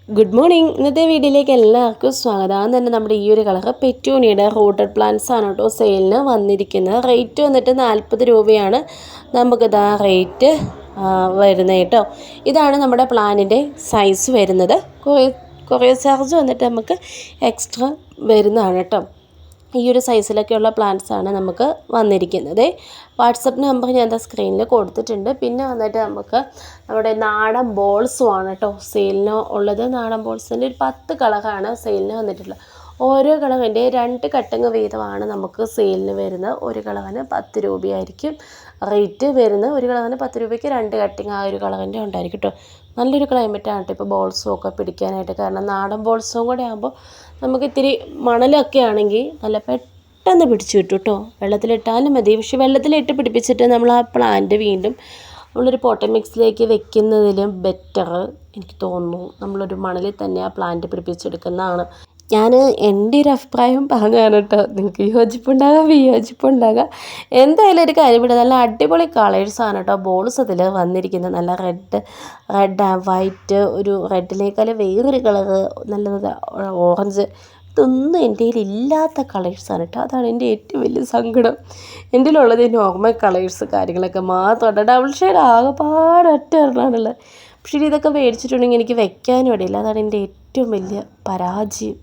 Good morning. ഇന്നത്തെ വീഡിയോയിലേക്ക് എല്ലാവർക്കും സ്വാഗതം. അത് തന്നെ നമ്മുടെ ഈ ഒരു കളർ പെറ്റൂണിയുടെ റൂട്ടഡ് പ്ലാന്റ്സ് ആണ് കേട്ടോ സെയിലിന് വന്നിരിക്കുന്നത്. റേറ്റ് വന്നിട്ട് 40 രൂപയാണ് നമുക്കിതാ റേറ്റ് വരുന്നത് കേട്ടോ. ഇതാണ് നമ്മുടെ പ്ലാനിൻ്റെ സൈസ് വരുന്നത്. കൊറിയർ ചാർജ് വന്നിട്ട് നമുക്ക് എക്സ്ട്രാ വരുന്നതാണ് കേട്ടോ. ഈ ഒരു സൈസിലൊക്കെയുള്ള പ്ലാന്റ്സാണ് നമുക്ക് വന്നിരിക്കുന്നത്. വാട്സപ്പ് നമ്പർ ഞാൻ എന്താ സ്ക്രീനിൽ കൊടുത്തിട്ടുണ്ട്. പിന്നെ വന്നിട്ട് നമുക്ക് നമ്മുടെ നാടൻ ബോൾസും ആണ് കേട്ടോ സെയിലിന് ഉള്ളത്. നാടൻ ബോൾസിൻ്റെ ഒരു 10 കളറാണ് സെയിലിന് വന്നിട്ടുള്ളത്. ഓരോ കളറിൻ്റെ 2 കട്ടിങ് വീതമാണ് നമുക്ക് സെയിലിന് വരുന്നത്. ഒരു കളറിന് 10 രൂപയായിരിക്കും റേറ്റ് വരുന്നത്. ഒരു കളറിന് 10 രൂപയ്ക്ക് 2 കട്ടിങ് ആ ഒരു കളറിൻ്റെ ഉണ്ടായിരിക്കും കേട്ടോ. നല്ലൊരു ക്ലൈമറ്റാണ് കേട്ടോ ഇപ്പോൾ ബോൾസും ഒക്കെ പിടിക്കാനായിട്ട്. കാരണം നാടൻ ബോൾസും കൂടെ ആകുമ്പോൾ നമുക്ക് ഇത്തിരി മണലൊക്കെ ആണെങ്കിൽ നല്ല പെട്ടെന്ന് പിടിച്ചു കിട്ടും കേട്ടോ. വെള്ളത്തിലിട്ടാലും മതി. പക്ഷെ വെള്ളത്തിലിട്ട് പിടിപ്പിച്ചിട്ട് നമ്മൾ ആ പ്ലാന്റ് വീണ്ടും നമ്മളൊരു പോട്ട മിക്സിലേക്ക് വെക്കുന്നതിലും ബെറ്റർ എനിക്ക് തോന്നുന്നു നമ്മളൊരു മണലിൽ തന്നെ ആ പ്ലാന്റ് പിടിപ്പിച്ചെടുക്കുന്നതാണ്. ഞാൻ എൻ്റെ ഒരു അഭിപ്രായം പറഞ്ഞതാണ് കേട്ടോ. നിങ്ങൾക്ക് യോജിപ്പുണ്ടാകാം വിയോജിപ്പുണ്ടാകാം. എന്തായാലും ഒരു കാര്യം ഇവിടെ നല്ല അടിപൊളി കളേഴ്സാണ് കേട്ടോ ബോൾസ് അതിൽ വന്നിരിക്കുന്നത്. നല്ല റെഡ് ആൻഡ് വൈറ്റ്, ഒരു റെഡിനേക്കാൾ വേറൊരു കളറ്, നല്ല ഓറഞ്ച്, ഇതൊന്നും എൻ്റെ കയ്യിൽ ഇല്ലാത്ത കളേഴ്സാണ് കേട്ടോ. അതാണ് എൻ്റെ ഏറ്റവും വലിയ സങ്കടം. എൻ്റെ കയ്യിലുള്ളത് നോർമൽ കളേഴ്സ് കാര്യങ്ങളൊക്കെ മാത്രമാണ്. ഡബിൾ ഷെയ്ഡ് ആകെപ്പാട് ഒറ്റ ഒരെണ്ണമാണുള്ളത്. പക്ഷേ ഇതൊക്കെ മേടിച്ചിട്ടുണ്ടെങ്കിൽ എനിക്ക് വെക്കാനും ഇടയില്ല. അതാണ് എൻ്റെ ഏറ്റവും വലിയ പരാജയം.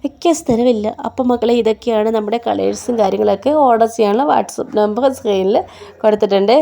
വെക്കാൻ സ്ഥലമില്ല. അപ്പം മക്കളെ, ഇതൊക്കെയാണ് നമ്മുടെ കളേഴ്സും കാര്യങ്ങളൊക്കെ. ഓർഡർ ചെയ്യാനുള്ള വാട്സപ്പ് നമ്പർ സ്ക്രീനിൽ കൊടുത്തിട്ടുണ്ട്.